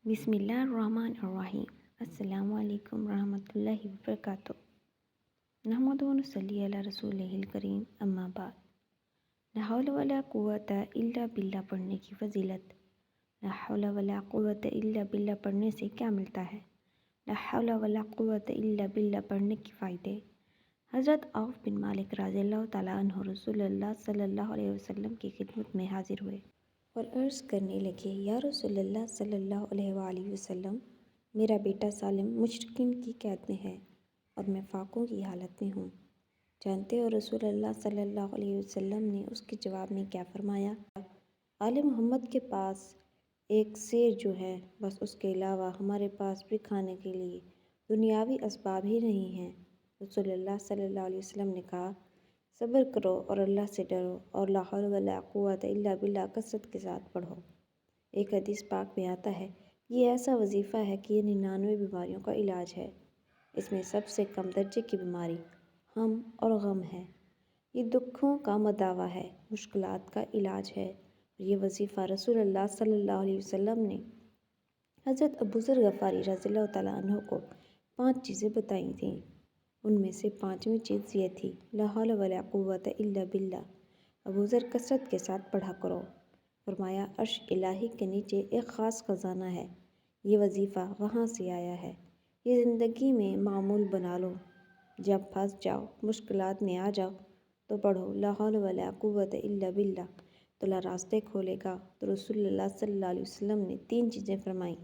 بسم اللہ الرحمن الرحیم۔ السلام علیکم ورحمۃ اللہ وبرکاتہ۔ نحمد و نصلی علی رسولہ الکریم، اما بعد۔ لا حول ولا قوت الا باللہ پڑھنے کی فضیلت۔ لا حول ولا قوت الا باللہ پڑھنے سے کیا ملتا ہے؟ لا حول ولا قوت الا باللہ پڑھنے کے فائدے۔ حضرت عوف بن مالک رضی اللہ تعالیٰ عنہ رسول اللہ صلی اللہ علیہ وسلم کی خدمت میں حاضر ہوئے اور عرض کرنے لگے، یا رسول اللہ صلی اللہ علیہ وآلہ وسلم، میرا بیٹا سالم مشرکین کی قید میں ہے اور میں فاقوں کی حالت میں ہوں۔ جانتے ہو رسول اللہ صلی اللہ علیہ وسلم نے اس کے جواب میں کیا فرمایا؟ آل محمد کے پاس ایک سیر جو ہے، بس اس کے علاوہ ہمارے پاس بھی کھانے کے لیے دنیاوی اسباب ہی نہیں ہیں۔ رسول اللہ صلی اللہ علیہ وسلم نے کہا، صبر کرو اور اللہ سے ڈرو اور لا حول ولا قوت الا باللہ کثرت کے ساتھ پڑھو۔ ایک حدیث پاک میں آتا ہے، یہ ایسا وظیفہ ہے کہ یہ 99 بیماریوں کا علاج ہے۔ اس میں سب سے کم درجے کی بیماری ہم اور غم ہے۔ یہ دکھوں کا مداوع ہے، مشکلات کا علاج ہے، اور یہ وظیفہ رسول اللہ صلی اللہ علیہ وسلم نے حضرت ابو ذر غفاری رضی اللہ تعالیٰ عنہ کو 5 چیزیں بتائی تھیں۔ ان میں سے 5ویں چیز یہ تھی، لا حول ولا قوت الا باللہ۔ ابو ذر کثرت کے ساتھ پڑھا کرو۔ فرمایا، عرش الہی کے نیچے ایک خاص خزانہ ہے، یہ وظیفہ وہاں سے آیا ہے، یہ زندگی میں معمول بنا لو۔ جب پھنس جاؤ، مشکلات میں آ جاؤ تو پڑھو لا حول ولا قوت الا باللہ، تو اللہ راستے کھولے گا۔ تو رسول اللہ صلی اللہ علیہ وسلم نے 3 چیزیں فرمائیں،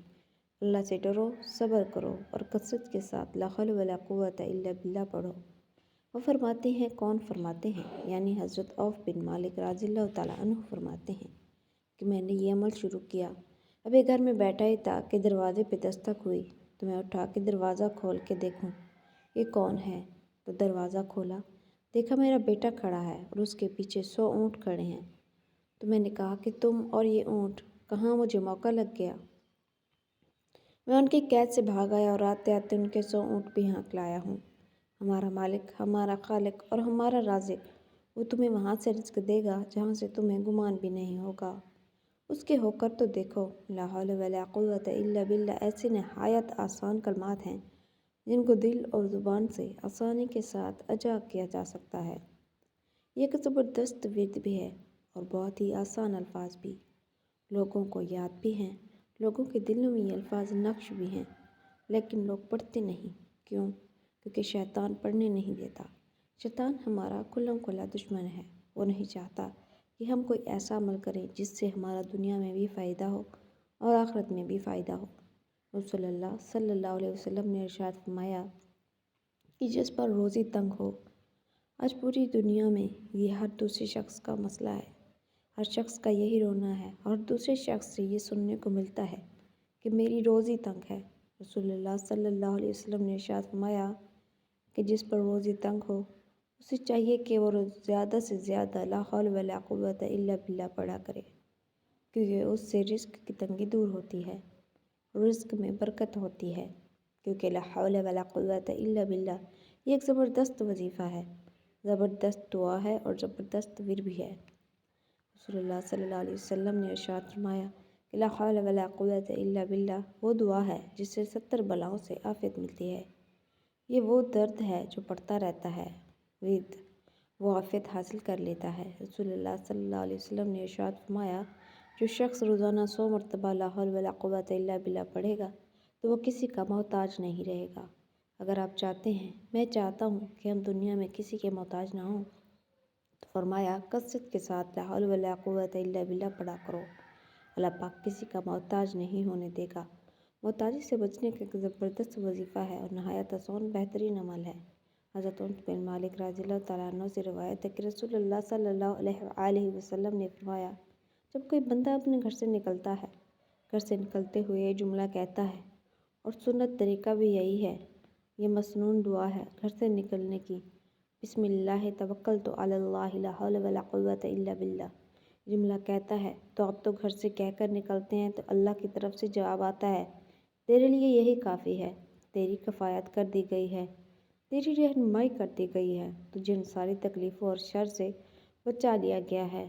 اللہ سے ڈرو، صبر کرو اور کثرت کے ساتھ لا حول ولا قوت الا باللہ پڑھو۔ وہ فرماتے ہیں، کون فرماتے ہیں؟ یعنی حضرت عوف بن مالک رضی اللہ تعالیٰ عنہ فرماتے ہیں کہ میں نے یہ عمل شروع کیا، ابھی گھر میں بیٹھا ہی تھا کہ دروازے پہ دستک ہوئی، تو میں اٹھا کے دروازہ کھول کے دیکھوں یہ کون ہے۔ تو دروازہ کھولا، دیکھا میرا بیٹا کھڑا ہے اور اس کے پیچھے 100 اونٹ کھڑے ہیں۔ تو میں نے کہا کہ تم اور یہ اونٹ کہاں؟ مجھے موقع لگ گیا۔ میں ان کی قید سے بھاگ آیا اور آتے آتے ان کے 100 اونٹ بھی ہانک لایا ہوں۔ ہمارا مالک، ہمارا خالق اور ہمارا رازق، وہ تمہیں وہاں سے رزق دے گا جہاں سے تمہیں گمان بھی نہیں ہوگا۔ اس کے ہو کر تو دیکھو۔ لا حول ولا قوت الا باللہ ایسے نہایت آسان کلمات ہیں جن کو دل اور زبان سے آسانی کے ساتھ ادا کیا جا سکتا ہے۔ یہ ایک زبردست ورد بھی ہے اور بہت ہی آسان الفاظ بھی، لوگوں کو یاد بھی ہیں، لوگوں کے دلوں میں یہ الفاظ نقش بھی ہیں، لیکن لوگ پڑھتے نہیں۔ کیوں؟ کیونکہ شیطان پڑھنے نہیں دیتا۔ شیطان ہمارا کھلم کھلا دشمن ہے۔ وہ نہیں چاہتا کہ ہم کوئی ایسا عمل کریں جس سے ہمارا دنیا میں بھی فائدہ ہو اور آخرت میں بھی فائدہ ہو۔ رسول اللہ صلی اللہ علیہ وسلم نے ارشاد فرمایا کہ جس پر روزی تنگ ہو، آج پوری دنیا میں یہ ہر دوسرے شخص کا مسئلہ ہے، ہر شخص کا یہی رونا ہے اور دوسرے شخص سے یہ سننے کو ملتا ہے کہ میری روزی تنگ ہے۔ رسول اللہ صلی اللہ علیہ وسلم نے ارشاد فرمایا کہ جس پر روزی تنگ ہو، اسے چاہیے کہ وہ زیادہ سے زیادہ لا حول ولا قوت الا باللہ پڑھا کرے، کیونکہ اس سے رزق کی تنگی دور ہوتی ہے، رزق میں برکت ہوتی ہے، کیونکہ لا حول ولا قوت الا باللہ یہ ایک زبردست وظیفہ ہے، زبردست دعا ہے اور زبردست ورد بھی ہے۔ رسول اللہ صلی اللہ علیہ وسلم نے ارشاد فرمایا کہ لا حول ولا قوت الا باللہ وہ دعا ہے جس سے 70 بلاؤں سے عافیت ملتی ہے۔ یہ وہ درد ہے جو پڑتا رہتا ہے، ورد وہ عافیت حاصل کر لیتا ہے۔ رسول اللہ صلی اللہ علیہ وسلم نے ارشاد فرمایا، جو شخص روزانہ 100 مرتبہ لا حول ولا قوت الا باللہ پڑھے گا تو وہ کسی کا محتاج نہیں رہے گا۔ اگر آپ چاہتے ہیں، میں چاہتا ہوں کہ ہم دنیا میں کسی کے محتاج نہ ہوں، تو فرمایا کثرت کے ساتھ لا حول ولا قوت الا باللہ پڑھا کرو۔ اللہ پاک کسی کا محتاج نہیں ہونے دے گا۔ محتاجی سے بچنے کا ایک زبردست وظیفہ ہے اور نہایت آسان بہترین عمل ہے۔ حضرت عوف بن مالک رضی اللہ تعالیٰ عنہ سے روایت ہے کہ رسول اللہ صلی اللہ علیہ وسلم نے فرمایا، جب کوئی بندہ اپنے گھر سے نکلتا ہے، گھر سے نکلتے ہوئے یہ جملہ کہتا ہے، اور سنت طریقہ بھی یہی ہے، یہ مسنون دعا ہے گھر سے نکلنے کی، بسم اللہ توکلت علی اللہ لا حول ولا قوت الا باللہ، جملہ کہتا ہے تو اب تو گھر سے کہہ کر نکلتے ہیں تو اللہ کی طرف سے جواب آتا ہے، تیرے لیے یہی کافی ہے، تیری کفایت کر دی گئی ہے، تیری رہنمائی کر دی گئی ہے، تجھے ان ساری تکلیفوں اور شر سے بچا لیا گیا ہے۔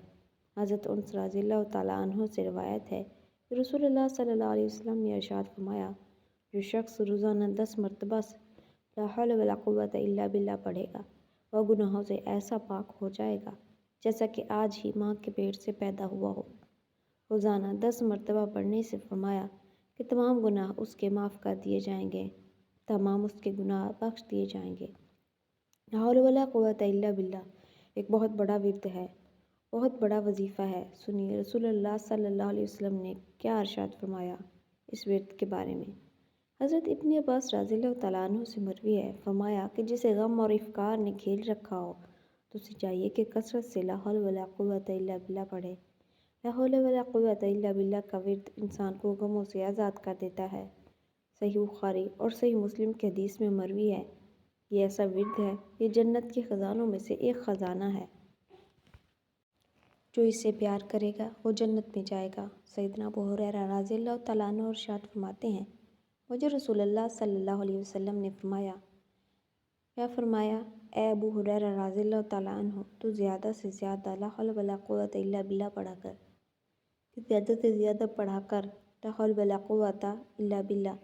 حضرت انس رضی اللہ تعالیٰ عنہ سے روایت ہے رسول اللہ صلی اللہ علیہ وسلم نے ارشاد فرمایا، جو شخص روزانہ 10 مرتبہ لا حول ولا قوت الا باللہ پڑھے گا وہ گناہوں سے ایسا پاک ہو جائے گا جیسا کہ آج ہی ماں کے پیٹ سے پیدا ہوا ہو۔ روزانہ 10 مرتبہ پڑھنے سے فرمایا کہ تمام گناہ اس کے معاف کر دیے جائیں گے، تمام اس کے گناہ بخش دیے جائیں گے۔ لا حول ولا قوت الا باللہ ایک بہت بڑا ورد ہے، بہت بڑا وظیفہ ہے۔ سنیے رسول اللہ صلی اللہ علیہ وسلم نے کیا ارشاد فرمایا اس ورد کے بارے میں۔ حضرت ابن عباس رضی اللہ تعالیٰ عنہ سے مروی ہے، فرمایا کہ جسے غم اور افکار نے گھیر رکھا ہو تو اسے چاہیے کہ کثرت سے لا حول ولا قوت الا باللہ پڑھے۔ لا حول ولا قوت الا باللہ کا ورد انسان کو غموں سے آزاد کر دیتا ہے۔ صحیح بخاری اور صحیح مسلم کے حدیث میں مروی ہے، یہ ایسا ورد ہے، یہ جنت کے خزانوں میں سے ایک خزانہ ہے۔ جو اس سے پیار کرے گا وہ جنت میں جائے گا۔ سیدنا ابو ہریرہ رضی اللہ تعالیٰ عنہ ارشاد فرماتے ہیں، مجھے رسول اللہ صلی اللہ علیہ وسلم نے فرمایا اے ابو ہریرہ رضی اللہ تعالیٰ عنہ، تو زیادہ سے زیادہ لا حول ولا قوت الا باللہ پڑھا کر، زیادہ سے زیادہ پڑھا کر لا حول ولا قوت الا باللہ۔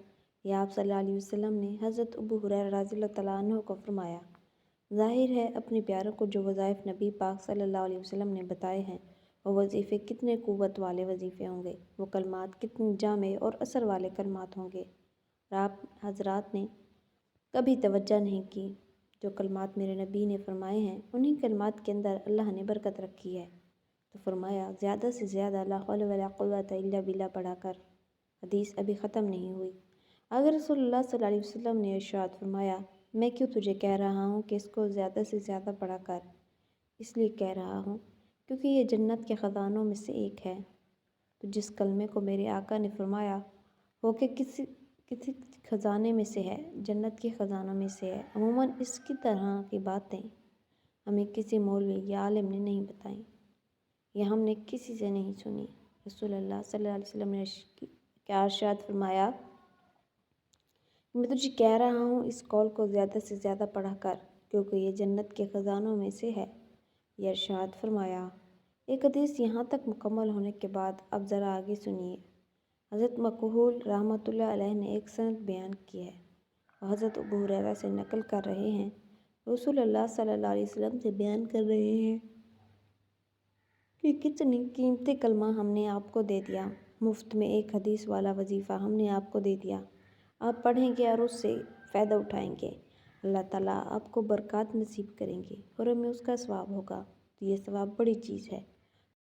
یہ آپ صلی اللہ علیہ وسلم نے حضرت ابو ہریرہ رضی اللہ تعالیٰ عنہ کو فرمایا۔ ظاہر ہے اپنے پیاروں کو جو وظائف نبی پاک صلی اللہ علیہ وسلم نے بتائے ہیں وہ وظیفے کتنے قوت والے وظیفے ہوں گے، وہ کلمات کتنے جامع اور اثر والے کلمات ہوں گے، اور آپ حضرات نے کبھی توجہ نہیں کی۔ جو کلمات میرے نبی نے فرمائے ہیں انہی کلمات کے اندر اللہ نے برکت رکھی ہے۔ تو فرمایا زیادہ سے زیادہ لا حول ولا قوت الا باللہ پڑھا کر۔ حدیث ابھی ختم نہیں ہوئی۔ اگر رسول اللہ صلی اللہ علیہ وسلم نے ارشاد فرمایا میں کیوں تجھے کہہ رہا ہوں کہ اس کو زیادہ سے زیادہ پڑھا کر، اس لیے کہہ رہا ہوں کیونکہ یہ جنت کے خزانوں میں سے ایک ہے۔ تو جس کلمے کو میرے آقا نے فرمایا وہ کہ کسی خزانے میں سے ہے، جنت کے خزانوں میں سے ہے، عموماً اس کی طرح کی باتیں ہمیں کسی مولوی یا عالم نے نہیں بتائیں یا ہم نے کسی سے نہیں سنی۔ رسول اللہ صلی اللہ علیہ وسلم نے کیا ارشاد فرمایا، میں تجھے کہہ رہا ہوں اس قول کو زیادہ سے زیادہ پڑھا کر کیونکہ یہ جنت کے خزانوں میں سے ہے۔ یہ ارشاد فرمایا۔ ایک حدیث یہاں تک مکمل ہونے کے بعد اب ذرا آگے سنیے۔ حضرت مکحول رحمۃ اللہ علیہ نے ایک سند بیان کی ہے اور حضرت ابو ہریرہ سے نقل کر رہے ہیں، رسول اللہ صلی اللہ علیہ وسلم سے بیان کر رہے ہیں کہ کتنی قیمتی کلمہ ہم نے آپ کو دے دیا، مفت میں ایک حدیث والا وظیفہ ہم نے آپ کو دے دیا، آپ پڑھیں گے اور اس سے فائدہ اٹھائیں گے، اللہ تعالیٰ آپ کو برکات نصیب کریں گے اور ہمیں اس کا ثواب ہوگا۔ تو یہ ثواب بڑی چیز ہے۔